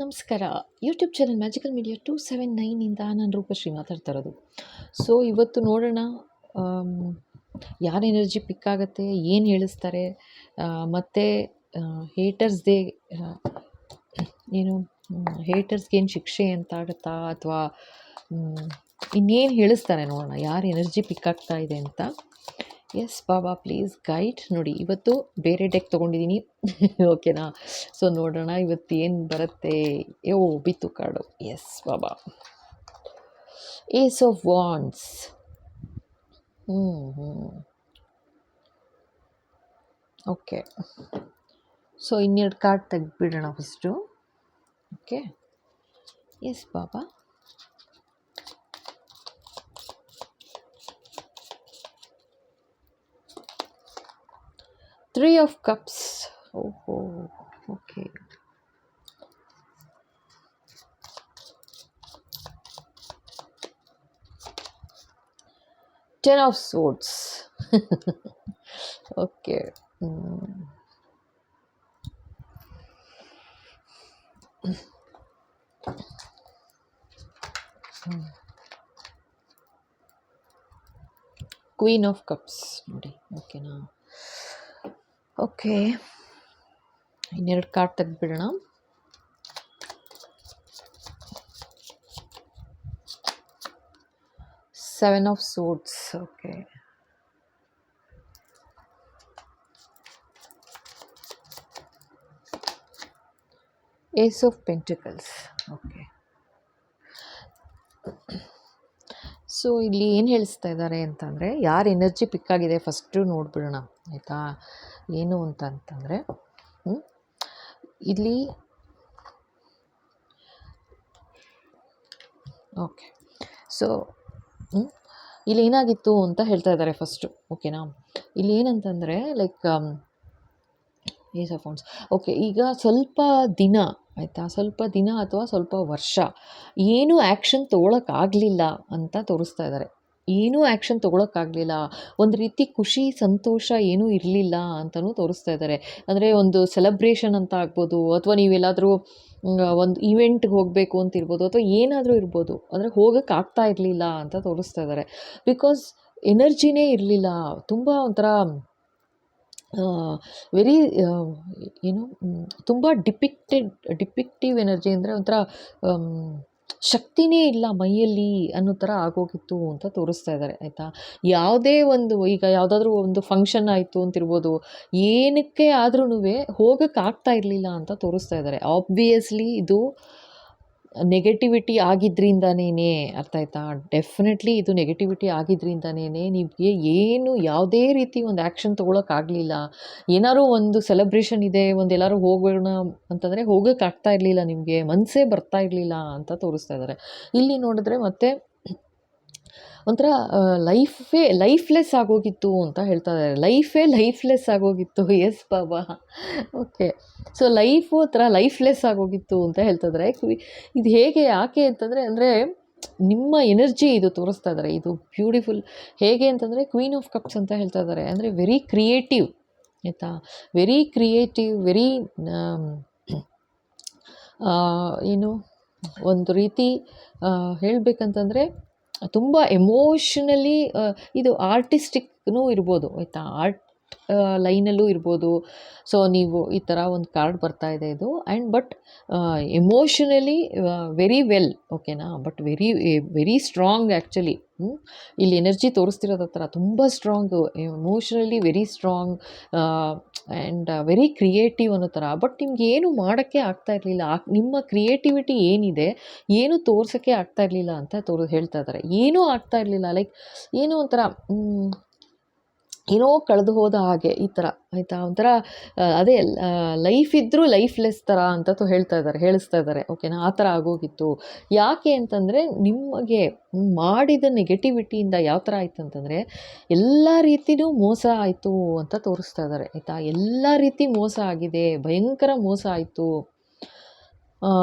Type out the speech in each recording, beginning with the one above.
ನಮಸ್ಕಾರ. YouTube channel magical media 279 ನಾನು ರೂಪಶ್ರೀ ಮಾತಾಡ್ತಾ ಇರೋದು. ಸೊ ಇವತ್ತು ನೋಡೋಣ ಆಮ್, ಯಾರ ಎನರ್ಜಿ ಪಿಕ್ ಆಗುತ್ತೆ, ಏನು ಹೇಳಿಸ್ತಾರೆ, ಮತ್ತು ಹೇಟರ್ಸ್ದೇ ಏನು ಹೇಟರ್ಸ್ಗೇನು ಶಿಕ್ಷೆ ಅಂತ ಆಗುತ್ತಾ ಅಥವಾ ಇನ್ನೇನು ಹೇಳಿಸ್ತಾರೆ ನೋಡೋಣ, ಯಾರು ಎನರ್ಜಿ ಪಿಕ್ ಆಗ್ತಾ ಇದೆ ಅಂತ. Yes Baba please guide. ನೋಡಿ ಇವತ್ತು ಬೇರೆ ಡೆಕ್ ತೊಗೊಂಡಿದ್ದೀನಿ ಓಕೆನಾ. ಸೊ ನೋಡೋಣ ಇವತ್ತು ಏನು ಬರುತ್ತೆ. ಬಿತ್ತು ಕಾರ್ಡು. ಎಸ್ ಬಾಬಾ, ace of wands. Okay, so ಇನ್ನೆರಡು ಕಾರ್ಡ್ ತೆಗೆದ್ಬಿಡೋಣ ಫಸ್ಟು. ಓಕೆ, ಎಸ್ ಬಾಬಾ. Three of Cups. Okay. Ten of Swords. Okay. Queen of Cups. ನೋಡಿ ಓಕೆನಾ. ಓಕೆ, ಇನ್ನೆರಡು ಕಾರ್ಡ್ ತೆಗೆದ್ಬಿಡೋಣ. Seven of Swords. Okay, Ace of Pentacles. Okay, so ಇಲ್ಲಿ ಏನು ಹೇಳಿಸ್ತಾ ಇದ್ದಾರೆ ಅಂತಂದರೆ, ಯಾರು ಎನರ್ಜಿ ಪಿಕ್ ಆಗಿದೆ ಫಸ್ಟು ನೋಡಿಬಿಡೋಣ ಆಯಿತಾ. ಏನು ಅಂತಂದರೆ ಇಲ್ಲಿ ಓಕೆ, ಸೊ ಇಲ್ಲಿ ಏನಾಗಿತ್ತು ಅಂತ ಹೇಳ್ತಾ ಇದ್ದಾರೆ ಫಸ್ಟು. ಓಕೆನಾ, ಇಲ್ಲಿ ಏನಂತಂದರೆ like ace of wands. Okay, ಈಗ ಸ್ವಲ್ಪ ದಿನ ಆಯಿತಾ, ಸ್ವಲ್ಪ ದಿನ ಅಥವಾ ಸ್ವಲ್ಪ ವರ್ಷ ಏನೂ ಆ್ಯಕ್ಷನ್ ತೊಗೊಳಕ್ಕಾಗಲಿಲ್ಲ ಅಂತ ತೋರಿಸ್ತಾ ಇದ್ದಾರೆ. ಏನೂ ಆ್ಯಕ್ಷನ್ ತೊಗೊಳಕ್ಕಾಗಲಿಲ್ಲ, ಒಂದು ರೀತಿ ಖುಷಿ ಸಂತೋಷ ಏನೂ ಇರಲಿಲ್ಲ ಅಂತಲೂ ತೋರಿಸ್ತಾ ಇದ್ದಾರೆ. ಅಂದರೆ ಒಂದು ಸೆಲೆಬ್ರೇಷನ್ ಅಂತ ಆಗ್ಬೋದು, ಅಥವಾ ನೀವೆಲ್ಲಾದರೂ ಒಂದು ಈವೆಂಟ್ಗೆ ಹೋಗಬೇಕು ಅಂತ ಇರ್ಬೋದು, ಅಥವಾ ಏನಾದರೂ ಇರ್ಬೋದು, ಅಂದರೆ ಹೋಗೋಕ್ಕೆ ಆಗ್ತಾ ಇರಲಿಲ್ಲ ಅಂತ ತೋರಿಸ್ತಾ ಇದ್ದಾರೆ. ಬಿಕಾಸ್ ಎನರ್ಜಿನೇ ಇರಲಿಲ್ಲ, ತುಂಬ ಒಂಥರ ವೆರಿ ಏನು ತುಂಬ ಡಿಪಿಕ್ಟಿವ್ ಎನರ್ಜಿ, ಅಂದರೆ ಒಂಥರ ಶಕ್ತಿನೇ ಇಲ್ಲ ಮೈಯಲ್ಲಿ ಅನ್ನೋ ಥರ ಆಗೋಗಿತ್ತು ಅಂತ ತೋರಿಸ್ತಾ ಇದ್ದಾರೆ ಆಯಿತಾ. ಯಾವುದೇ ಒಂದು ಈಗ ಯಾವುದಾದ್ರೂ ಒಂದು ಫಂಕ್ಷನ್ ಆಯಿತು ಅಂತಿರ್ಬೋದು, ಏನಕ್ಕೆ ಆದ್ರೂ ಹೋಗೋಕ್ಕೆ ಆಗ್ತಾ ಇರಲಿಲ್ಲ ಅಂತ ತೋರಿಸ್ತಾ ಇದ್ದಾರೆ. ಆಬ್ವಿಯಸ್ಲಿ ಇದು ನೆಗೆಟಿವಿಟಿ ಆಗಿದ್ದರಿಂದನೇ, ಅರ್ಥ ಆಯ್ತಾ. ಡೆಫಿನೆಟ್ಲಿ ಇದು ನೆಗೆಟಿವಿಟಿ ಆಗಿದ್ದರಿಂದನೇ ನಿಮಗೆ ಏನು ಯಾವುದೇ ರೀತಿ ಒಂದು ಆ್ಯಕ್ಷನ್ ತೊಗೊಳಕ್ಕಾಗಲಿಲ್ಲ. ಏನಾದ್ರು ಒಂದು ಸೆಲೆಬ್ರೇಷನ್ ಇದೆ, ಒಂದು ಎಲ್ಲರೂ ಹೋಗೋಣ ಅಂತಂದರೆ ಹೋಗೋಕ್ಕೆ ಆಗ್ತಾ ಇರಲಿಲ್ಲ, ನಿಮಗೆ ಮನಸ್ಸೇ ಬರ್ತಾ ಇರಲಿಲ್ಲ ಅಂತ ತೋರಿಸ್ತಾ ಇದ್ದಾರೆ. ಇಲ್ಲಿ ನೋಡಿದ್ರೆ ಮತ್ತೆ ಒಂಥರ ಲೈಫ್ಲೆಸ್ ಆಗೋಗಿತ್ತು ಅಂತ ಹೇಳ್ತಾ ಇದ್ದಾರೆ. ಲೈಫ್ಲೆಸ್ ಆಗೋಗಿತ್ತು. ಎಸ್ ಬಾಬಾ. ಓಕೆ, ಸೊ ಲೈಫ್ಲೆಸ್ ಆಗೋಗಿತ್ತು ಅಂತ ಹೇಳ್ತಾ ಇದ್ದಾರೆ. ಇದು ಹೇಗೆ ಯಾಕೆ ಅಂತಂದರೆ, ಅಂದರೆ ನಿಮ್ಮ ಎನರ್ಜಿ ಇದು ತೋರಿಸ್ತಾ ಇದ್ದಾರೆ. ಇದು ಬ್ಯೂಟಿಫುಲ್. ಹೇಗೆ ಅಂತಂದರೆ ಕ್ವೀನ್ ಆಫ್ ಕಪ್ಸ್ ಅಂತ ಹೇಳ್ತಾ ಇದ್ದಾರೆ. ಅಂದರೆ ವೆರಿ ಕ್ರಿಯೇಟಿವ್ ಆಯಿತಾ, ವೆರಿ ಕ್ರಿಯೇಟಿವ್, ವೆರಿ ಏನು ಒಂದು ರೀತಿ ಹೇಳಬೇಕಂತಂದರೆ ತುಂಬ ಎಮೋಷ್ನಲಿ, ಇದು ಆರ್ಟಿಸ್ಟಿಕ್ನೂ ಇರ್ಬೋದು ಆಯಿತಾ, ಆರ್ಟ್ ಲೈನಲ್ಲೂ ಇರ್ಬೋದು. ಸೊ ನೀವು ಈ ಥರ ಒಂದು ಕಾರ್ಡ್ ಬರ್ತಾ ಇದೆ ಇದು. And but emotionally very well, ಓಕೆನಾ, ಬಟ್ ವೆರಿ ಸ್ಟ್ರಾಂಗ್ ಆ್ಯಕ್ಚುಲಿ. ಇಲ್ಲಿ ಎನರ್ಜಿ ತೋರಿಸ್ತಿರೋದು ಹತ್ರ ತುಂಬ strong, emotionally very strong and very creative ಅನ್ನೋ ಥರ. ಬಟ್ ನಿಮ್ಗೆ ಏನು ಮಾಡೋಕ್ಕೆ ಆಗ್ತಾ ಇರಲಿಲ್ಲ, ನಿಮ್ಮ ಕ್ರಿಯೇಟಿವಿಟಿ ಏನಿದೆ ಏನು ತೋರ್ಸೋಕ್ಕೆ ಆಗ್ತಾ ಇರಲಿಲ್ಲ ಅಂತ ಹೇಳ್ತಾ ಇದ್ದಾರೆ. ಏನೂ ಆಗ್ತಾ ಇರಲಿಲ್ಲ, ಲೈಕ್ ಏನೋ ಒಂಥರ ಏನೋ ಕಳೆದು ಹೋದ ಹಾಗೆ ಈ ಥರ ಆಯಿತಾ. ಒಂಥರ ಅದೇ ಲೈಫ್ ಇದ್ದರೂ ಲೈಫ್ಲೆಸ್ ಥರ ಅಂತ ಹೇಳಿಸ್ತಾ ಇದ್ದಾರೆ. ಓಕೆನಾ, ಆ ಥರ ಆಗೋಗಿತ್ತು. ಯಾಕೆ ಅಂತಂದರೆ ನಿಮಗೆ ಮಾಡಿದ ನೆಗೆಟಿವಿಟಿಯಿಂದ ಯಾವ ಥರ ಆಯಿತು ಅಂತಂದರೆ ಎಲ್ಲ ರೀತಿಯೂ ಮೋಸ ಆಯಿತು ಅಂತ ತೋರಿಸ್ತಾ ಇದ್ದಾರೆ ಆಯಿತಾ. ಎಲ್ಲ ರೀತಿ ಮೋಸ ಆಗಿದೆ, ಭಯಂಕರ ಮೋಸ ಆಯಿತು.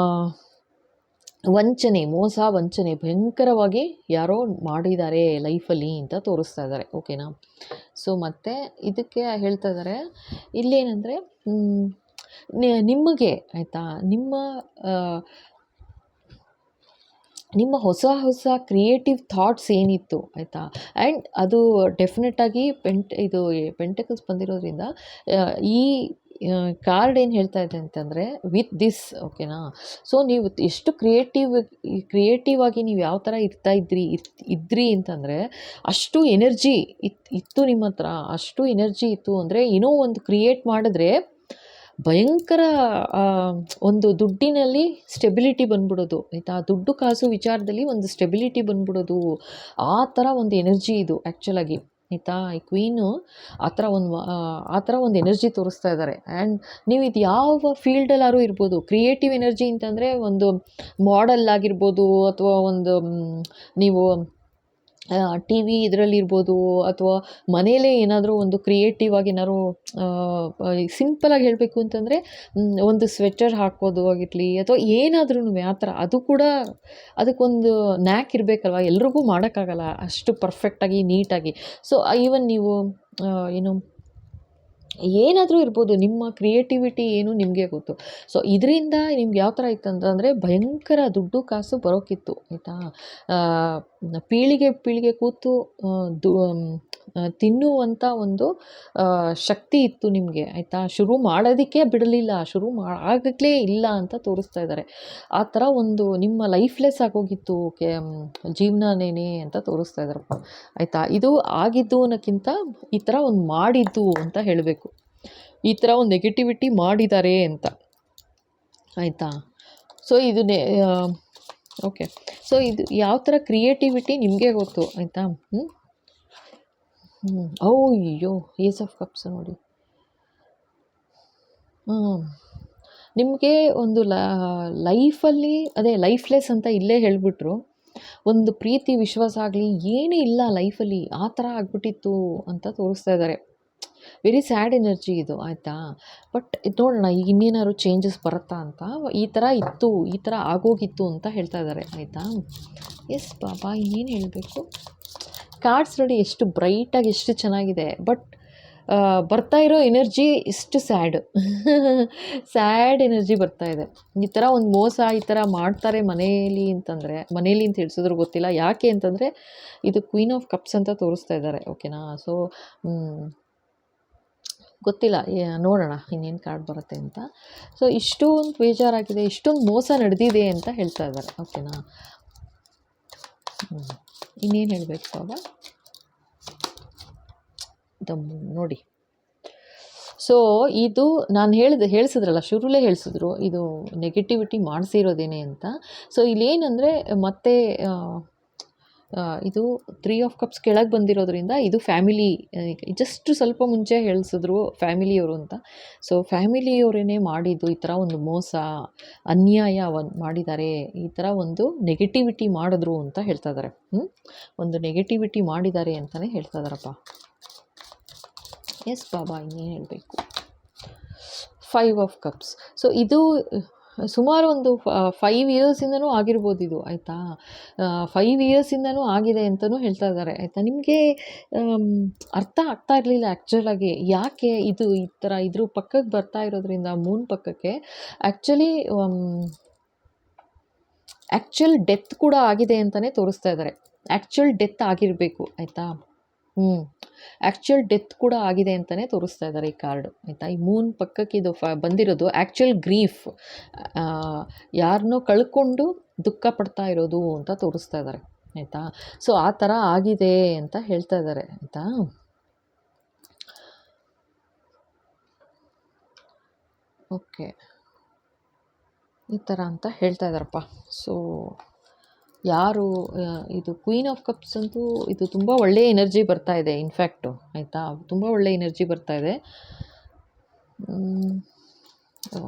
ವಂಚನೆ ಭಯಂಕರವಾಗಿ ಯಾರೋ ಮಾಡಿದ್ದಾರೆ ಲೈಫಲ್ಲಿ ಅಂತ ತೋರಿಸ್ತಾ ಇದ್ದಾರೆ. ಓಕೆನಾ. ಸೊ ಮತ್ತು ಇದಕ್ಕೆ ಹೇಳ್ತಾ ಇದ್ದಾರೆ ಇಲ್ಲೇನೆಂದರೆ ನಿಮಗೆ ಆಯಿತಾ, ನಿಮ್ಮ ಹೊಸ ಹೊಸ ಕ್ರಿಯೇಟಿವ್ ಥಾಟ್ಸ್ ಏನಿತ್ತು ಆಯಿತಾ. ಆ್ಯಂಡ್ ಅದು ಡೆಫಿನೆಟಾಗಿ ಇದು ಪೆಂಟಕಲ್ಸ್ ಬಂದಿರೋದ್ರಿಂದ ಈ ಕಾರ್ಡ್ ಏನು ಹೇಳ್ತಾ ಇದೆ ಅಂತಂದರೆ ವಿತ್ ದಿಸ್, ಓಕೆನಾ. ಸೊ ನೀವು ಎಷ್ಟು ಕ್ರಿಯೇಟಿವ್ ಆಗಿ ನೀವು ಯಾವ ಥರ ಇದ್ರಿ ಅಂತಂದರೆ ಅಷ್ಟು ಎನರ್ಜಿ ಇತ್ತು ನಿಮ್ಮ ಹತ್ರ, ಅಷ್ಟು ಎನರ್ಜಿ ಇತ್ತು ಅಂದರೆ ಏನೋ ಒಂದು ಕ್ರಿಯೇಟ್ ಮಾಡಿದ್ರೆ ಭಯಂಕರ ಒಂದು ದುಡ್ಡಿನಲ್ಲಿ ಸ್ಟೆಬಿಲಿಟಿ ಬಂದ್ಬಿಡೋದು ಆಯಿತಾ. ದುಡ್ಡು ಕಾಸು ವಿಚಾರದಲ್ಲಿ ಒಂದು ಸ್ಟೆಬಿಲಿಟಿ ಬಂದ್ಬಿಡೋದು, ಆ ಥರ ಒಂದು ಎನರ್ಜಿ ಇದು ಆ್ಯಕ್ಚುಲಾಗಿ ಆಯಿತಾ. ಈ ಕ್ವೀನು ಆ ಥರ ಒಂದು ಎನರ್ಜಿ ತೋರಿಸ್ತಾ ಇದ್ದಾರೆ. ಆ್ಯಂಡ್ ನೀವು ಇದು ಯಾವ ಫೀಲ್ಡಲ್ಲಾದ್ರೂ ಇರ್ಬೋದು. ಕ್ರಿಯೇಟಿವ್ ಎನರ್ಜಿ ಅಂತಂದರೆ ಒಂದು ಮಾಡೆಲ್ ಆಗಿರ್ಬೋದು, ಅಥವಾ ಒಂದು ನೀವು ಟಿ ವಿ ಇದರಲ್ಲಿರ್ಬೋದು, ಅಥವಾ ಮನೇಲೇ ಏನಾದರೂ ಒಂದು ಕ್ರಿಯೇಟಿವ್ ಆಗಿ ಏನಾದ್ರು ಸಿಂಪಲಾಗಿ ಹೇಳಬೇಕು ಅಂತಂದರೆ ಒಂದು ಸ್ವೆಟರ್ ಹಾಕೋದು ಆಗಿರಲಿ, ಅಥವಾ ಏನಾದ್ರೂ ಆ ಥರ, ಅದು ಕೂಡ ಅದಕ್ಕೊಂದು ನ್ಯಾಕ್ ಇರಬೇಕಲ್ವ, ಎಲ್ರಿಗೂ ಮಾಡೋಕ್ಕಾಗಲ್ಲ ಅಷ್ಟು ಪರ್ಫೆಕ್ಟಾಗಿ ನೀಟಾಗಿ. ಸೊ ಈವನ್ ನೀವು ಏನು ಏನಾದರೂ ಇರ್ಬೋದು, ನಿಮ್ಮ ಕ್ರಿಯೇಟಿವಿಟಿ ಏನು ನಿಮಗೆ ಗೊತ್ತು. ಸೊ ಇದರಿಂದ ನಿಮ್ಗೆ ಯಾವ ಥರ ಇತ್ತು ಅಂತಂದರೆ ಭಯಂಕರ ದುಡ್ಡು ಕಾಸು ಬರೋಕ್ಕಿತ್ತು ಆಯಿತಾ. ಪೀಳಿಗೆ ಕೂತು ತಿನ್ನುವಂಥ ಒಂದು ಶಕ್ತಿ ಇತ್ತು ನಿಮಗೆ ಆಯಿತಾ. ಶುರು ಮಾಡೋದಕ್ಕೆ ಬಿಡಲಿಲ್ಲ, ಆಗಲೇ ಇಲ್ಲ ಅಂತ ತೋರಿಸ್ತಾ ಇದ್ದಾರೆ. ಆ ಥರ ಒಂದು ನಿಮ್ಮ ಲೈಫ್ಲೆಸ್ ಆಗೋಗಿತ್ತು ಜೀವನನೇ ಅಂತ ತೋರಿಸ್ತಾ ಇದ್ದಾರಪ್ಪ ಆಯಿತಾ. ಇದು ಆಗಿದ್ದು ಅನ್ನೋಕ್ಕಿಂತ ಈ ಥರ ಒಂದು ಮಾಡಿದ್ದು ಅಂತ ಹೇಳಬೇಕು. ಈ ಥರ ಒಂದು ನೆಗೆಟಿವಿಟಿ ಮಾಡಿದ್ದಾರೆ ಅಂತ ಆಯಿತಾ. ಸೊ ಇದು ಓಕೆ. ಸೊ ಇದು ಯಾವ ಥರ ಕ್ರಿಯೇಟಿವಿಟಿ ನಿಮಗೆ ಗೊತ್ತು ಆಯಿತಾ. ಅಯ್ಯೋ ಏಸ್ ಆಫ್ ಕಪ್ಸ್ ನೋಡಿ. ನಿಮಗೆ ಒಂದು ಲೈಫಲ್ಲಿ ಅದೇ ಲೈಫ್ಲೆಸ್ ಅಂತ ಇಲ್ಲೇ ಹೇಳಿಬಿಟ್ರು. ಒಂದು ಪ್ರೀತಿ ವಿಶ್ವಾಸ ಆಗಲಿ ಏನೂ ಇಲ್ಲ ಲೈಫಲ್ಲಿ, ಆ ಥರ ಆಗ್ಬಿಟ್ಟಿತ್ತು ಅಂತ ತೋರಿಸ್ತಾ ಇದ್ದಾರೆ. ವೆರಿ ಸ್ಯಾಡ್ ಎನರ್ಜಿ ಇದು ಆಯಿತಾ. ಬಟ್ ಇದು ನೋಡೋಣ ಈಗ ಇನ್ನೇನಾದ್ರು ಚೇಂಜಸ್ ಬರುತ್ತಾ ಅಂತ. ಈ ಥರ ಇತ್ತು, ಈ ಥರ ಆಗೋಗಿತ್ತು ಅಂತ ಹೇಳ್ತಾ ಇದ್ದಾರೆ ಆಯಿತಾ. ಎಸ್ ಬಾಬಾ, ಇನ್ನೇನು ಹೇಳಬೇಕು. ಕಾರ್ಡ್ಸ್ ನೋಡಿ ಎಷ್ಟು ಬ್ರೈಟಾಗಿ ಎಷ್ಟು ಚೆನ್ನಾಗಿದೆ. ಬಟ್ ಬರ್ತಾ ಇರೋ ಎನರ್ಜಿ ಎಷ್ಟು ಸ್ಯಾಡ್ ಎನರ್ಜಿ ಬರ್ತಾ ಇದೆ. ಈ ಥರ ಒಂದು ಮೋಸ ಈ ಥರ ಮಾಡ್ತಾರೆ ಮನೇಲಿ ಅಂತ ತಿಳಿಸಿದ್ರು ಗೊತ್ತಿಲ್ಲ. ಯಾಕೆ ಅಂತಂದರೆ ಇದು ಕ್ವೀನ್ ಆಫ್ ಕಪ್ಸ್ ಅಂತ ತೋರಿಸ್ತಾ ಇದ್ದಾರೆ, ಓಕೆನಾ. ಸೊ ಗೊತ್ತಿಲ್ಲ, ನೋಡೋಣ ಇನ್ನೇನು ಕಾರ್ಡ್ ಬರುತ್ತೆ ಅಂತ. ಸೊ ಇಷ್ಟೊಂದು ಬೇಜಾರಾಗಿದೆ, ಇಷ್ಟೊಂದು ಮೋಸ ನಡೆದಿದೆ ಅಂತ ಹೇಳ್ತಾ ಇದ್ದಾರೆ, ಓಕೆನಾ. ಇನ್ನೇನು ಹೇಳಬೇಕು ಬಾಬಾ ನೋಡಿ. ಸೊ ಇದು ನಾನು ಹೇಳಿಸಿದ್ರಲ್ಲ ಶುರುಲೇ ಹೇಳಿಸಿದ್ರು, ಇದು ನೆಗೆಟಿವಿಟಿ ಮಾಡಿಸಿರೋದೇನೆ ಅಂತ. ಸೊ ಇಲ್ಲೇನಂದರೆ ಮತ್ತೆ ಇದು 3 ಆಫ್ ಕಪ್ಸ್ ಕೆಳಗೆ ಬಂದಿರೋದ್ರಿಂದ ಇದು ಫ್ಯಾಮಿಲಿ, ಜಸ್ಟ್ ಸ್ವಲ್ಪ ಮುಂಚೆ ಹೇಳಿಸಿದ್ರು ಫ್ಯಾಮಿಲಿಯವರು ಅಂತ. ಸೊ ಫ್ಯಾಮಿಲಿಯವರೇ ಮಾಡಿದ್ದು ಈ ಥರ ಒಂದು ಮೋಸ ಅನ್ಯಾಯ ಮಾಡಿದ್ದಾರೆ, ಈ ಥರ ಒಂದು ನೆಗೆಟಿವಿಟಿ ಮಾಡಿದ್ರು ಅಂತ ಹೇಳ್ತಾ ಇದ್ದಾರೆ. ಒಂದು ನೆಗೆಟಿವಿಟಿ ಮಾಡಿದ್ದಾರೆ ಅಂತಲೇ ಹೇಳ್ತಾ ಇದ್ದಾರಪ್ಪ. ಎಸ್ ಬಾಬಾ, ಇನ್ನೇನು ಹೇಳಬೇಕು. 5 ಆಫ್ ಕಪ್ಸ್. ಸೊ ಇದು ಸುಮಾರು ಒಂದು 5 ಇಯರ್ಸಿಂದನೂ ಆಗಿರ್ಬೋದು ಇದು ಆಯಿತಾ. 5 ಇಯರ್ಸಿಂದನೂ ಆಗಿದೆ ಅಂತಲೂ ಹೇಳ್ತಾ ಇದ್ದಾರೆ ಆಯಿತಾ. ನಿಮಗೆ ಅರ್ಥ ಆಗ್ತಾ ಇರಲಿಲ್ಲ ಆ್ಯಕ್ಚುಲಾಗಿ ಯಾಕೆ ಇದು ಈ ಥರ ಇದ್ರ ಪಕ್ಕಕ್ಕೆ ಬರ್ತಾ ಇರೋದ್ರಿಂದ, ಮೂನ್ ಪಕ್ಕಕ್ಕೆ ಆ್ಯಕ್ಚುಲ್ ಡೆತ್ ಕೂಡ ಆಗಿದೆ ಅಂತಲೇ ತೋರಿಸ್ತಾ ಇದ್ದಾರೆ. ಆ್ಯಕ್ಚುಲ್ ಡೆತ್ ಆಗಿರಬೇಕು ಆಯಿತಾ. ಆ್ಯಕ್ಚುಲ್ ಡೆತ್ ಕೂಡ ಆಗಿದೆ ಅಂತಲೇ ತೋರಿಸ್ತಾ ಇದ್ದಾರೆ ಈ ಕಾರ್ಡು ಆಯಿತಾ. ಈ ಮೂನ್ ಪಕ್ಕಕ್ಕೆ ಇದು ಬಂದಿರೋದು ಆ್ಯಕ್ಚುಲ್ ಗ್ರೀಫ್, ಯಾರನ್ನೋ ಕಳ್ಕೊಂಡು ದುಃಖ ಪಡ್ತಾ ಇರೋದು ಅಂತ ತೋರಿಸ್ತಾ ಇದ್ದಾರೆ ಆಯಿತಾ. ಸೊ ಆ ಥರ ಆಗಿದೆ ಅಂತ ಹೇಳ್ತಾ ಇದ್ದಾರೆ ಆಯಿತಾ. ಓಕೆ, ಈ ಥರ ಅಂತ ಹೇಳ್ತಾ ಇದ್ದಾರಪ್ಪ. ಸೊ ಯಾರು ಇದು ಕ್ವೀನ್ ಆಫ್ ಕಪ್ಸ್ ಅಂತೂ ಇದು ತುಂಬ ಒಳ್ಳೆಯ ಎನರ್ಜಿ ಬರ್ತಾ ಇದೆ ಇನ್ಫ್ಯಾಕ್ಟು ಆಯಿತಾ. ತುಂಬ ಒಳ್ಳೆಯ ಎನರ್ಜಿ ಬರ್ತಾ ಇದೆ.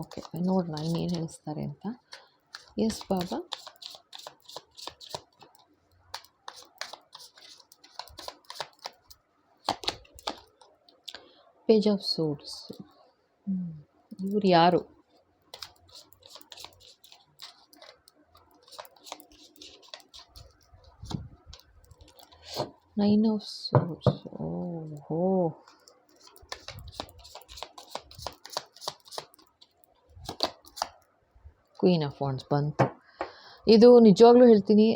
ಓಕೆ, ನೋಡೋಣ ಇನ್ನೇನು ಹೇಳಿಸ್ತಾರೆ ಅಂತ. Yes Baba. Page of suits. ಇವ್ರು ಯಾರು? Nine of Swords. Oh. Queen of wands ಬಂತು. ಇದು ನಿಜವಾಗ್ಲೂ ಹೇಳ್ತೀನಿ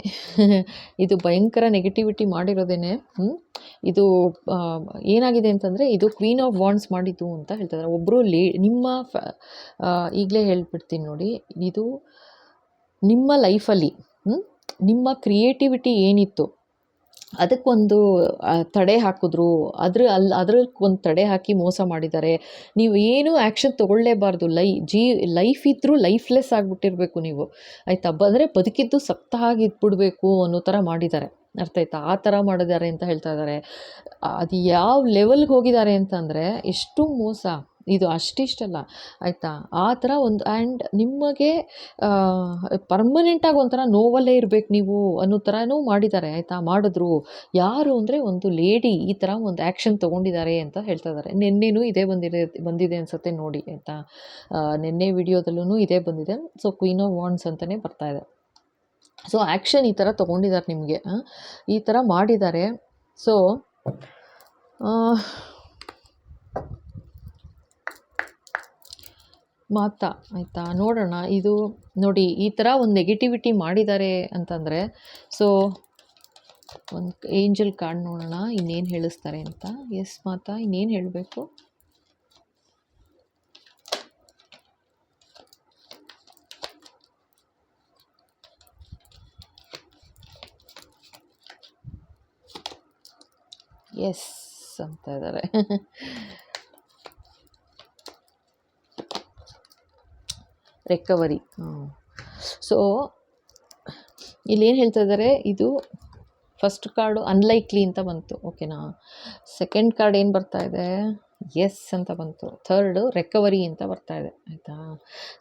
ಇದು ಭಯಂಕರ ನೆಗೆಟಿವಿಟಿ ಮಾಡಿರೋದೇನೆ. ಇದು ಏನಾಗಿದೆ ಅಂತಂದರೆ ಇದು ಕ್ವೀನ್ ಆಫ್ ವಾಂಡ್ಸ್ ಮಾಡಿದ್ದು ಅಂತ ಹೇಳ್ತಿದ್ದಾರೆ. ಒಬ್ಬರು ನಿಮ್ಮ ಈಗಲೇ ಹೇಳ್ಬಿಡ್ತೀನಿ ನೋಡಿ, ಇದು ನಿಮ್ಮ ಲೈಫಲ್ಲಿ ನಿಮ್ಮ ಕ್ರಿಯೇಟಿವಿಟಿ ಏನಿತ್ತು ಅದಕ್ಕೊಂದು ತಡೆ ಹಾಕಿದ್ರು. ಅದ್ರಲ್ಲಿ ಒಂದು ತಡೆ ಹಾಕಿ ಮೋಸ ಮಾಡಿದ್ದಾರೆ. ನೀವು ಏನೂ ಆ್ಯಕ್ಷನ್ ತೊಗೊಳ್ಳೇಬಾರ್ದು. ಲೈಫ್ ಇದ್ದರೂ ಲೈಫ್ಲೆಸ್ ಆಗಿಬಿಟ್ಟಿರಬೇಕು ನೀವು, ಆಯಿತಾ. ಅಂದರೆ ಬದುಕಿದ್ದು ಸಪ್ತಾಗಿ ಇದ್ಬಿಡ್ಬೇಕು ಅನ್ನೋ ಥರ ಮಾಡಿದ್ದಾರೆ, ಅರ್ಥ ಆಯ್ತಾ. ಆ ಥರ ಮಾಡಿದ್ದಾರೆ ಅಂತ ಹೇಳ್ತಾ ಇದ್ದಾರೆ. ಅದು ಯಾವ ಲೆವೆಲ್ಗೆ ಹೋಗಿದ್ದಾರೆ ಅಂತಂದರೆ ಎಷ್ಟು ಮೋಸ, ಇದು ಅಷ್ಟಿಷ್ಟಲ್ಲ, ಆಯಿತಾ. ಆ ಥರ ಒಂದು ಆ್ಯಂಡ್ ನಿಮಗೆ ಪರ್ಮನೆಂಟಾಗಿ ಒಂಥರ ನೋವಲ್ಲೇ ಇರಬೇಕು ನೀವು ಅನ್ನೋ ಥರನೂ ಮಾಡಿದ್ದಾರೆ, ಆಯಿತಾ. ಮಾಡಿದ್ರು ಯಾರು ಅಂದರೆ ಒಂದು ಲೇಡಿ ಈ ಥರ ಒಂದು ಆ್ಯಕ್ಷನ್ ತೊಗೊಂಡಿದ್ದಾರೆ ಅಂತ ಹೇಳ್ತಾ ಇದ್ದಾರೆ. ನಿನ್ನೆನೂ ಇದೇ ಬಂದಿದೆ ಅನಿಸುತ್ತೆ ನೋಡಿ, ಆಯಿತಾ. ನಿನ್ನೆ ವಿಡಿಯೋದಲ್ಲೂ ಇದೇ ಬಂದಿದೆ. ಸೊ ಕ್ವೀನ್ ಆಫ್ ವಾಂಡ್ಸ್ ಅಂತಲೇ ಬರ್ತಾಯಿದೆ. ಸೊ ಆ್ಯಕ್ಷನ್ ಈ ಥರ ತೊಗೊಂಡಿದ್ದಾರೆ ನಿಮಗೆ, ಈ ಥರ ಮಾಡಿದ್ದಾರೆ. ಸೊ ಮಾತಾ, ಆಯಿತಾ. ನೋಡೋಣ, ಇದು ನೋಡಿ ಈ ಥರ ಒಂದು ನೆಗೆಟಿವಿಟಿ ಮಾಡಿದ್ದಾರೆ ಅಂತಂದರೆ, ಸೊ ಒಂದು ಏಂಜಲ್ ಕಾರ್ಡ್ ನೋಡೋಣ ಇನ್ನೇನು ಹೇಳಿಸ್ತಾರೆ ಅಂತ. ಎಸ್ ಮಾತಾ, ಇನ್ನೇನು ಹೇಳಬೇಕು? ಎಸ್ ಅಂತ ಇದ್ದಾರೆ. ರಿಕವರಿ. ಸೊ ಇಲ್ಲೇನು ಹೇಳ್ತಾ ಇದ್ದಾರೆ, ಇದು ಫಸ್ಟ್ ಕಾರ್ಡು ಅನ್ಲೈಕ್ಲಿ ಅಂತ ಬಂತು, ಓಕೆನಾ. ಸೆಕೆಂಡ್ ಕಾರ್ಡ್ ಏನು ಬರ್ತಾ ಇದೆ, ಎಸ್ ಅಂತ ಬಂತು. ಥರ್ಡು ರಿಕವರಿ ಅಂತ ಬರ್ತಾ ಇದೆ, ಆಯಿತಾ.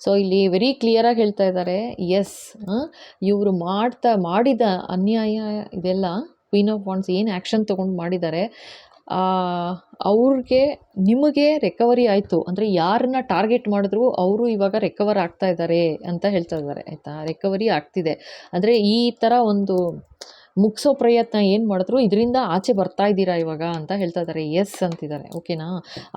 ಸೊ ಇಲ್ಲಿ ವೆರಿ ಕ್ಲಿಯರಾಗಿ ಹೇಳ್ತಾ ಇದ್ದಾರೆ, ಎಸ್ ಇವರು ಮಾಡಿದ ಅನ್ಯಾಯ ಇದೆಲ್ಲ ಕ್ವೀನ್ ಆಫ್ ವಾಂಡ್ಸ್ ಏನು ಆ್ಯಕ್ಷನ್ ತೊಗೊಂಡು ಮಾಡಿದ್ದಾರೆ, ಅವ್ರಿಗೆ ನಿಮಗೆ ರಿಕವರಿ ಆಯಿತು ಅಂದರೆ ಯಾರನ್ನ ಟಾರ್ಗೆಟ್ ಮಾಡಿದ್ರು ಅವರು ಇವಾಗ ರಿಕವರ್ ಆಗ್ತಾ ಇದ್ದಾರೆ ಅಂತ ಹೇಳ್ತಾ ಇದ್ದಾರೆ, ಆಯಿತಾ. ರಿಕವರಿ ಆಗ್ತಿದೆ ಅಂದರೆ ಈ ಥರ ಒಂದು ಮುಗಿಸೋ ಪ್ರಯತ್ನ ಏನು ಮಾಡಿದ್ರು ಇದರಿಂದ ಆಚೆ ಬರ್ತಾ ಇದ್ದೀರಾ ಇವಾಗ ಅಂತ ಹೇಳ್ತಾ ಇದ್ದಾರೆ. ಎಸ್ ಅಂತಿದ್ದಾರೆ, ಓಕೆನಾ.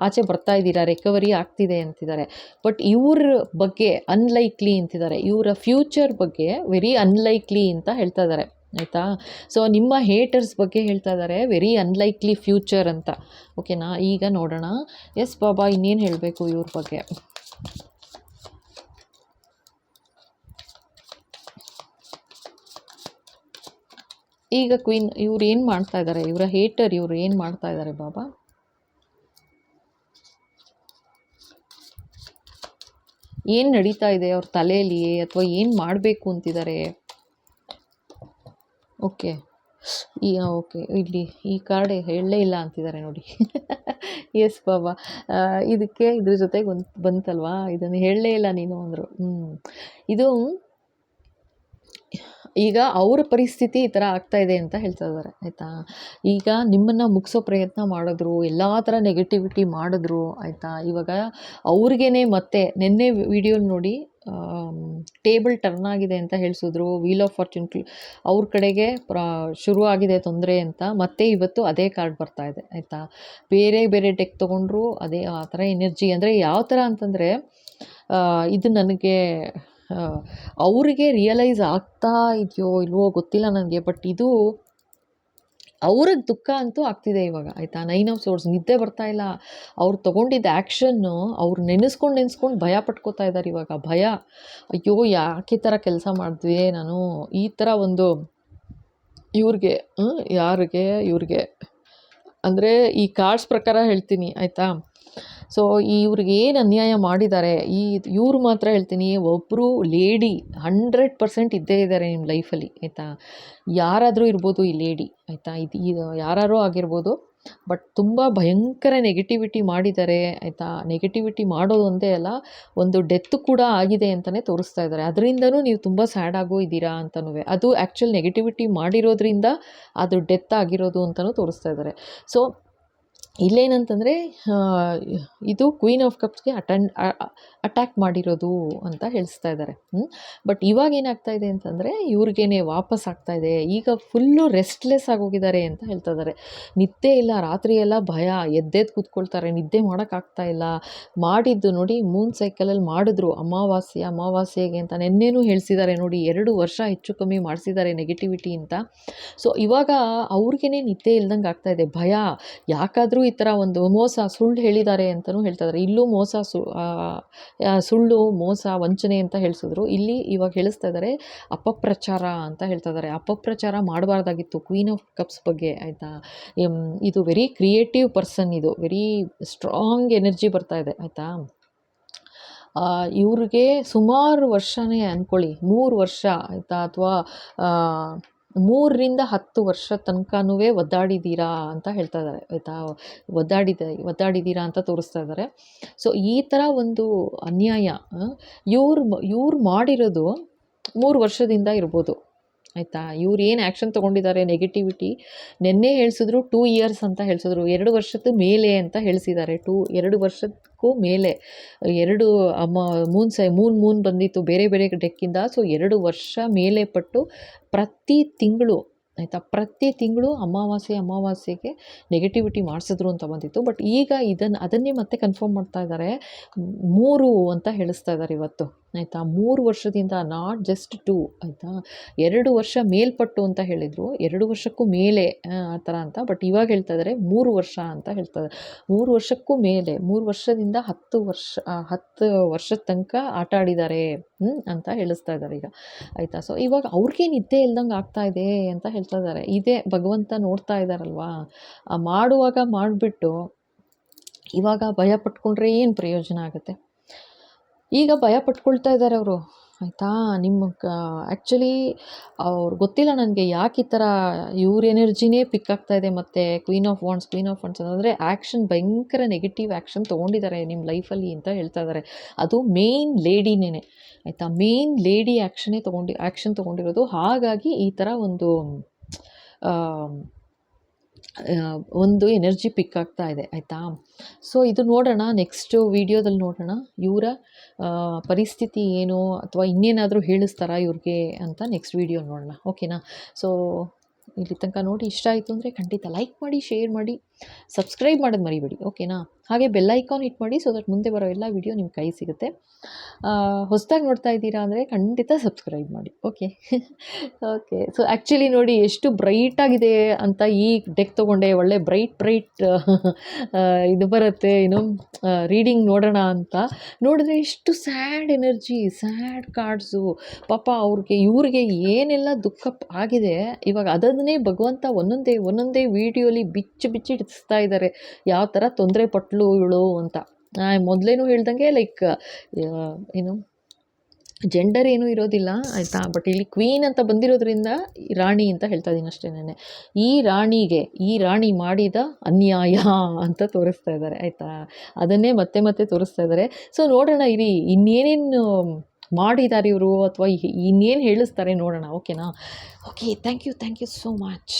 ಆಚೆ ಬರ್ತಾ ಇದ್ದೀರಾ, ರಿಕವರಿ ಆಗ್ತಿದೆ ಅಂತಿದ್ದಾರೆ. ಬಟ್ ಇವ್ರ ಬಗ್ಗೆ ಅನ್ಲೈಕ್ಲಿ ಅಂತಿದ್ದಾರೆ. ಇವರ ಫ್ಯೂಚರ್ ಬಗ್ಗೆ ವೆರಿ ಅನ್ಲೈಕ್ಲಿ ಅಂತ ಹೇಳ್ತಾ ಇದ್ದಾರೆ, ಆಯಿತಾ. ಸೊ ನಿಮ್ಮ ಹೇಟರ್ಸ್ ಬಗ್ಗೆ ಹೇಳ್ತಾ ಇದ್ದಾರೆ, ವೆರಿ ಅನ್ಲೈಕ್ಲಿ ಫ್ಯೂಚರ್ ಅಂತ, ಓಕೆನಾ. ಈಗ ನೋಡೋಣ, ಎಸ್ ಬಾಬಾ ಇನ್ನೇನು ಹೇಳಬೇಕು ಇವ್ರ ಬಗ್ಗೆ. ಈಗ ಕ್ವೀನ್ ಇವ್ರು ಏನು ಮಾಡ್ತಾ ಇದ್ದಾರೆ, ಇವರ ಹೇಟರ್ ಇವರು ಏನು ಮಾಡ್ತಾ ಇದ್ದಾರೆ ಬಾಬಾ? ಏನು ನಡೀತಾ ಇದೆ ಅವ್ರ ತಲೆಯಲ್ಲಿ, ಅಥವಾ ಏನು ಮಾಡಬೇಕು ಅಂತಿದ್ದಾರೆ? ಓಕೆ, ಓಕೆ, ಇಲ್ಲಿ ಈ ಕಾರ್ಡ್ ಹೇಳಲೇ ಇಲ್ಲ ಅಂತಿದ್ದಾರೆ ನೋಡಿ. ಎಸ್ ಬಾಬಾ, ಇದಕ್ಕೆ ಇದ್ರ ಜೊತೆಗೆ ಬಂತಲ್ವಾ, ಇದನ್ನು ಹೇಳಲೇ ಇಲ್ಲ ನೀನು ಅಂದರು. ಇದು ಈಗ ಅವರ ಪರಿಸ್ಥಿತಿ ಈ ಥರ ಆಗ್ತಾ ಇದೆ ಅಂತ ಹೇಳ್ತಾ ಇದ್ದಾರೆ, ಆಯಿತಾ. ಈಗ ನಿಮ್ಮನ್ನು ಮುಗಿಸೋ ಪ್ರಯತ್ನ ಮಾಡಿದ್ರು, ಎಲ್ಲ ಥರ ನೆಗೆಟಿವಿಟಿ ಮಾಡಿದ್ರು, ಆಯಿತಾ. ಇವಾಗ ಅವ್ರಿಗೇ ಮತ್ತೆ ನಿನ್ನೆ ವಿಡಿಯೋ ನೋಡಿ ಟೇಬಲ್ ಟರ್ನ್ ಆಗಿದೆ ಅಂತ ಹೇಳಿಸಿದ್ರು. ವೀಲ್ ಆಫ್ ಫಾರ್ಚೂನ್ ಅವ್ರ ಕಡೆಗೆ ಶುರು ಆಗಿದೆ ತೊಂದರೆ ಅಂತ. ಮತ್ತೆ ಇವತ್ತು ಅದೇ ಕಾರ್ಡ್ ಬರ್ತಾ ಇದೆ, ಆಯಿತಾ. ಬೇರೆ ಬೇರೆ ಡೆಕ್ ತೊಗೊಂಡ್ರು ಅದೇ ಆ ಥರ ಎನರ್ಜಿ. ಅಂದರೆ ಯಾವ ಥರ ಅಂತಂದರೆ ಇದು ನನಗೆ ಅವರಿಗೆ ರಿಯಲೈಸ್ ಆಗ್ತಾ ಇದೆಯೋ ಇಲ್ವೋ ಗೊತ್ತಿಲ್ಲ ನನಗೆ, ಬಟ್ ಇದು ಅವ್ರಿಗೆ ದುಃಖ ಅಂತೂ ಆಗ್ತಿದೆ ಇವಾಗ, ಆಯಿತಾ. 9 ಆಫ್ ಸೋರ್ಡ್ಸ್, ನಿದ್ದೆ ಬರ್ತಾ ಇಲ್ಲ. ಅವ್ರು ತೊಗೊಂಡಿದ್ದ ಆ್ಯಕ್ಷನ್ನು ಅವ್ರು ನೆನೆಸ್ಕೊಂಡು ಭಯ ಪಟ್ಕೋತಾ ಇದ್ದಾರೆ ಇವಾಗ. ಭಯ, ಅಯ್ಯೋ ಯಾಕೆ ಈ ಥರ ಕೆಲಸ ಮಾಡಿದ್ವಿ ನಾನು, ಈ ಥರ ಒಂದು ಇವ್ರಿಗೆ ಇವ್ರಿಗೆ ಅಂದರೆ ಈ ಕಾರ್ಡ್ಸ್ ಪ್ರಕಾರ ಹೇಳ್ತೀನಿ, ಆಯಿತಾ. ಸೊ ಇವ್ರಿಗೆ ಏನು ಅನ್ಯಾಯ ಮಾಡಿದ್ದಾರೆ, ಇವ್ರು ಮಾತ್ರ ಹೇಳ್ತೀನಿ, ಒಬ್ಬರು ಲೇಡಿ 100% ಇದ್ದೇ ಇದ್ದಾರೆ ನಿಮ್ಮ ಲೈಫಲ್ಲಿ, ಆಯಿತಾ. ಯಾರಾದರೂ ಇರ್ಬೋದು ಈ ಲೇಡಿ, ಆಯಿತಾ. ಇದು ಯಾರೋ ಆಗಿರ್ಬೋದು, ಬಟ್ ತುಂಬ ಭಯಂಕರ ನೆಗೆಟಿವಿಟಿ ಮಾಡಿದ್ದಾರೆ, ಆಯಿತಾ. ನೆಗೆಟಿವಿಟಿ ಮಾಡೋದು ಒಂದೇ ಅಲ್ಲ, ಒಂದು ಡೆತ್ ಕೂಡ ಆಗಿದೆ ಅಂತಲೇ ತೋರಿಸ್ತಾ ಇದ್ದಾರೆ. ಅದರಿಂದನೂ ನೀವು ತುಂಬ ಸ್ಯಾಡ್ ಆಗೋ ಇದ್ದೀರಾ ಅಂತನೂ, ಅದು ಆ್ಯಕ್ಚುಲ್ ನೆಗೆಟಿವಿಟಿ ಮಾಡಿರೋದ್ರಿಂದ ಅದು ಡೆತ್ ಆಗಿರೋದು ಅಂತಲೂ ತೋರಿಸ್ತಾ ಇದ್ದಾರೆ. ಸೊ ಇಲ್ಲೇನಂತಂದರೆ ಇದು ಕ್ವೀನ್ ಆಫ್ ಕಪ್ಸ್ಗೆ ಅಟ್ಯಾಕ್ ಮಾಡಿರೋದು ಅಂತ ಹೇಳಿಸ್ತಾ ಇದ್ದಾರೆ. ಬಟ್ ಇವಾಗ ಏನಾಗ್ತಾ ಇದೆ ಅಂತಂದರೆ ಇವ್ರಿಗೇನೆ ವಾಪಸ್ ಆಗ್ತಾ ಇದೆ. ಈಗ ಫುಲ್ಲು ರೆಸ್ಟ್ಲೆಸ್ ಆಗೋಗಿದ್ದಾರೆ ಅಂತ ಹೇಳ್ತಾ ಇದ್ದಾರೆ. ನಿದ್ದೆ ಇಲ್ಲ, ರಾತ್ರಿ ಎಲ್ಲ ಭಯ, ಎದ್ದೆದ್ದು ಕೂತ್ಕೊಳ್ತಾರೆ, ನಿದ್ದೆ ಮಾಡೋಕ್ಕಾಗ್ತಾ ಇಲ್ಲ. ಮಾಡಿದ್ದು ನೋಡಿ ಮೂನ್ ಸೈಕಲಲ್ಲಿ ಮಾಡಿದ್ರು ಅಮಾವಾಸ್ಯೆಗೆ ಅಂತ ನೆನ್ನೆನೂ ಹೇಳಿಸಿದ್ದಾರೆ ನೋಡಿ. 2 ವರ್ಷ ಹೆಚ್ಚು ಕಮ್ಮಿ ಮಾಡಿಸಿದ್ದಾರೆ ನೆಗೆಟಿವಿಟಿ ಅಂತ. ಸೊ ಇವಾಗ ಅವ್ರಿಗೇ ನಿದ್ದೆ ಇಲ್ದಂಗೆ ಆಗ್ತಾಯಿದೆ, ಭಯ. ಯಾಕಾದರೂ ಈ ಥರ ಒಂದು ಸುಳ್ಳು ಹೇಳಿದ್ದಾರೆ ಅಂತಲೂ ಹೇಳ್ತಾ ಇದ್ದಾರೆ. ಇಲ್ಲೂ ಸುಳ್ಳು, ಮೋಸ, ವಂಚನೆ ಅಂತ ಹೇಳಿಸಿದ್ರು. ಇಲ್ಲಿ ಇವಾಗ ಹೇಳಿಸ್ತಾ ಇದ್ದಾರೆ ಅಪಪ್ರಚಾರ ಅಂತ ಹೇಳ್ತಾ ಇದ್ದಾರೆ. ಅಪಪ್ರಚಾರ ಮಾಡಬಾರ್ದಾಗಿತ್ತು ಕ್ವೀನ್ ಆಫ್ ಕಪ್ಸ್ ಬಗ್ಗೆ, ಆಯಿತಾ. ಇದು ವೆರಿ ಕ್ರಿಯೇಟಿವ್ ಪರ್ಸನ್, ಇದು ವೆರಿ ಸ್ಟ್ರಾಂಗ್ ಎನರ್ಜಿ ಬರ್ತಾ ಇದೆ, ಆಯಿತಾ. ಇವ್ರಿಗೆ ಸುಮಾರು ವರ್ಷನೇ ಅಂದ್ಕೊಳ್ಳಿ, 3 ವರ್ಷ ಆಯಿತಾ, ಅಥವಾ 3ರಿಂದ 10 ವರ್ಷ ತನಕನೂ ಒದ್ದಾಡಿದ್ದೀರಾ ಅಂತ ಹೇಳ್ತಾ ಇದ್ದಾರೆ, ಆಯಿತಾ. ಒದ್ದಾಡಿದ್ದೀರಾ ಅಂತ ತೋರಿಸ್ತಾ ಇದ್ದಾರೆ. ಸೊ ಈ ಥರ ಒಂದು ಅನ್ಯಾಯ ಇವ್ರು ಮಾಡಿರೋದು 3 ವರ್ಷದಿಂದ ಇರ್ಬೋದು, ಆಯಿತಾ. ಇವ್ರು ಏನು ಆ್ಯಕ್ಷನ್ ತೊಗೊಂಡಿದ್ದಾರೆ ನೆಗೆಟಿವಿಟಿ, ನೆನ್ನೆ ಹೇಳಿಸಿದ್ರು 2 ಇಯರ್ಸ್ ಅಂತ ಹೇಳಿಸಿದ್ರು, 2 ವರ್ಷದ ಮೇಲೆ ಅಂತ ಹೇಳಿಸಿದ್ದಾರೆ. 2 ವರ್ಷಕ್ಕೂ ಮೇಲೆ, 2 ಮೂನ್ ಬಂದಿತ್ತು ಬೇರೆ ಬೇರೆ ಡೆಕ್ಕಿಂದ. ಸೊ 2 ವರ್ಷ ಮೇಲೆ ಪಟ್ಟು ಪ್ರತಿ ತಿಂಗಳು, ಆಯಿತಾ, ಪ್ರತಿ ತಿಂಗಳು ಅಮಾವಾಸ್ಯೆಗೆ ನೆಗೆಟಿವಿಟಿ ಮಾಡಿಸಿದ್ರು ಅಂತ ಬಂದಿತ್ತು. ಬಟ್ ಈಗ ಅದನ್ನೇ ಮತ್ತೆ ಕನ್ಫರ್ಮ್ ಮಾಡ್ತಾ ಇದ್ದಾರೆ, 3 ಅಂತ ಹೇಳಿಸ್ತಾ ಇದ್ದಾರೆ ಇವತ್ತು, ಆಯಿತಾ. 3 ವರ್ಷದಿಂದ, ನಾಟ್ ಜಸ್ಟ್ 2, ಆಯಿತಾ. 2 ವರ್ಷ ಮೇಲ್ಪಟ್ಟು ಅಂತ ಹೇಳಿದರು, 2 ವರ್ಷಕ್ಕೂ ಮೇಲೆ ಆ ಥರ ಅಂತ. ಬಟ್ ಇವಾಗ ಹೇಳ್ತಾ ಇದ್ದಾರೆ 3 ವರ್ಷ ಅಂತ ಹೇಳ್ತಾ ಇದ್ದಾರೆ. 3 ವರ್ಷಕ್ಕೂ ಮೇಲೆ, 3 ವರ್ಷದಿಂದ 10 ವರ್ಷದ ತನಕ ಆಟ ಆಡಿದ್ದಾರೆ ಅಂತ ಹೇಳಿಸ್ತಾ ಇದ್ದಾರೆ ಈಗ, ಆಯಿತಾ. ಸೊ ಇವಾಗ ಅವ್ರಿಗೆ ನಿದ್ದೆ ಇಲ್ದಂಗೆ ಆಗ್ತಾ ಇದೆ ಅಂತ ಹೇಳ್ತಾ ಇದ್ದಾರೆ. ಇದೇ ಭಗವಂತ ನೋಡ್ತಾ ಇದ್ದಾರಲ್ವಾ, ಮಾಡುವಾಗ ಮಾಡಿಬಿಟ್ಟು ಇವಾಗ ಭಯ ಪಟ್ಕೊಂಡ್ರೆ ಏನು ಪ್ರಯೋಜನ ಆಗುತ್ತೆ. ಈಗ ಭಯ ಪಟ್ಕೊಳ್ತಾ ಇದ್ದಾರೆ ಅವರು, ಆಯಿತಾ. ಆ್ಯಕ್ಚುಲಿ ಅವ್ರು ಗೊತ್ತಿಲ್ಲ ನನಗೆ ಯಾಕೆ ಈ ಥರ ಇವ್ರ ಎನರ್ಜಿನೇ ಪಿಕ್ ಆಗ್ತಾ ಇದೆ. ಮತ್ತು ಕ್ವೀನ್ ಆಫ್ ವಾಂಡ್ಸ್ ಅಂದರೆ ಆ್ಯಕ್ಷನ್, ಭಯಂಕರ ನೆಗೆಟಿವ್ ಆ್ಯಕ್ಷನ್ ತೊಗೊಂಡಿದ್ದಾರೆ ನಿಮ್ಮ ಲೈಫಲ್ಲಿ ಅಂತ ಹೇಳ್ತಾ ಇದ್ದಾರೆ. ಅದು ಮೇನ್ ಲೇಡಿನೇ, ಆಯಿತಾ. ಮೇನ್ ಲೇಡಿ ಆ್ಯಕ್ಷನ್ ತೊಗೊಂಡಿರೋದು. ಹಾಗಾಗಿ ಈ ಥರ ಒಂದು ಎನರ್ಜಿ ಪಿಕ್ ಆಗ್ತಾ ಇದೆ, ಆಯಿತಾ. ಸೊ ಇದು ನೋಡೋಣ, ನೆಕ್ಸ್ಟ್ ವೀಡಿಯೋದಲ್ಲಿ ನೋಡೋಣ ಇವರ ಪರಿಸ್ಥಿತಿ ಏನು, ಅಥವಾ ಇನ್ನೇನಾದರೂ ಹೇಳಿಸ್ತಾರಾ ಇವ್ರಿಗೆ ಅಂತ ನೆಕ್ಸ್ಟ್ ವೀಡಿಯೋ ನೋಡೋಣ, ಓಕೆನಾ. ಸೊ ಇಲ್ಲಿ ತನಕ ನೋಡಿ ಇಷ್ಟ ಆಯಿತು ಅಂದರೆ ಖಂಡಿತ ಲೈಕ್ ಮಾಡಿ, ಶೇರ್ ಮಾಡಿ, ಸಬ್ಸ್ಕ್ರೈಬ್ ಮಾಡೋದು ಮರಿಬೇಡಿ, ಓಕೆನಾ. ಹಾಗೆ ಬೆಲ್ ಐಕಾನ್ ಹಿಟ್ ಮಾಡಿ, ಸೊ ದಟ್ ಮುಂದೆ ಬರೋ ಎಲ್ಲ ವೀಡಿಯೋ ನಿಮ್ಮ ಕೈ ಸಿಗುತ್ತೆ. ಹೊಸದಾಗಿ ನೋಡ್ತಾ ಇದ್ದೀರಾ ಅಂದರೆ ಖಂಡಿತ ಸಬ್ಸ್ಕ್ರೈಬ್ ಮಾಡಿ, ಓಕೆ. ಓಕೆ, ಸೊ ಆ್ಯಕ್ಚುಲಿ ನೋಡಿ ಎಷ್ಟು ಬ್ರೈಟಾಗಿದೆ ಅಂತ ಈ ಡೆಕ್ ತೊಗೊಂಡೆ. ಒಳ್ಳೆ ಬ್ರೈಟ್ ಇದು ಬರುತ್ತೆ, ರೀಡಿಂಗ್ ನೋಡೋಣ ಅಂತ ನೋಡಿದ್ರೆ ಎಷ್ಟು ಸ್ಯಾಡ್ ಎನರ್ಜಿ, ಸ್ಯಾಡ್ ಕಾರ್ಡ್ಸು. ಪಾಪ ಇವ್ರಿಗೆ ಏನೆಲ್ಲ ದುಃಖ ಆಗಿದೆ, ಇವಾಗ ಅದನ್ನೇ ಭಗವಂತ ಒಂದೊಂದೇ ವೀಡಿಯೋಲಿ ಬಿಚ್ಚಿ ಇಡಿಸ್ತಾ ಇದ್ದಾರೆ. ಯಾವ ಥರ ತೊಂದರೆ ಪಟ್ಲು ಇವಳು ಅಂತ. ಮೊದಲೇನು ಹೇಳ್ದಂಗೆ ಲೈಕ್ ಜೆಂಡರ್ ಏನೂ ಇರೋದಿಲ್ಲ, ಆಯಿತಾ. ಬಟ್ ಇಲ್ಲಿ ಕ್ವೀನ್ ಅಂತ ಬಂದಿರೋದ್ರಿಂದ ರಾಣಿ ಅಂತ ಹೇಳ್ತಾ ಇದ್ದೀನಿ ಅಷ್ಟೇ. ಈ ರಾಣಿ ಮಾಡಿದ ಅನ್ಯಾಯ ಅಂತ ತೋರಿಸ್ತಾ ಇದ್ದಾರೆ, ಆಯಿತಾ. ಅದನ್ನೇ ಮತ್ತೆ ತೋರಿಸ್ತಾ ಇದ್ದಾರೆ. ಸೊ ನೋಡೋಣ ಇರಿ ಇನ್ನೇನೇನು ಮಾಡಿದ್ದಾರೆ ಇವರು, ಅಥವಾ ಇನ್ನೇನು ಹೇಳಿಸ್ತಾರೆ ನೋಡೋಣ, ಓಕೆನಾ. Okay, thank you so much.